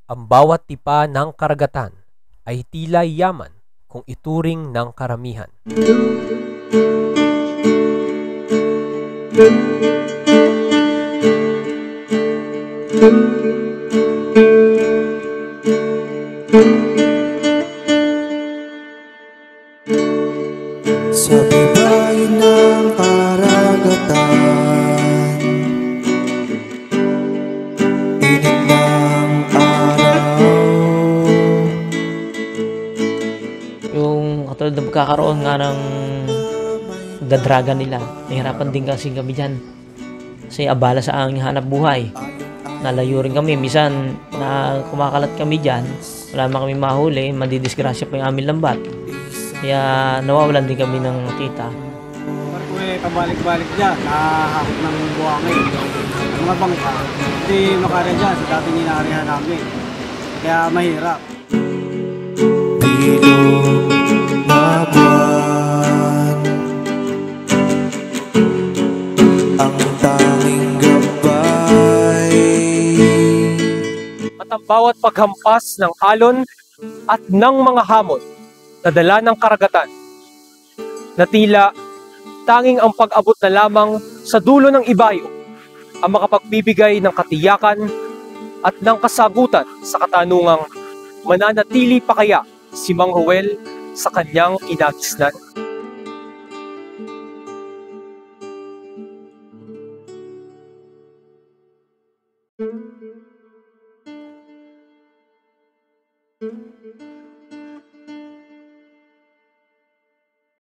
Ang bawat tipa ng karagatan ay tila yaman kung ituring ng karamihan. Sa bibahin ng karagatan, init ng araw. Yung katulad na pagkakaroon nga ng dadraga nila, nahirapan din kasi kami dyan. Kasi abala sa aming hanap buhay. Nalayo rin kami, minsan na kumakalat kami dyan, wala naman kami mahuli, madidisgrasya pa yung aming lambat. Kaya nawawalan din kami ng kita. Kung pabalik-balik dyan, nakahakot ng buhangin. Ang mga bangka, hindi makara dyan sa dating inarihan namin. Kaya mahirap. Bilog na buwan, ang tanging gabay. At ang bawat paghampas ng alon at ng mga hamon na dala ng karagatan, na tila tanging ang pag-abot na lamang sa dulo ng ibayo ang makapagbibigay ng katiyakan at ng kasagutan sa katanungang mananatili pa kaya si Mang Joel sa kanyang kinagisnan.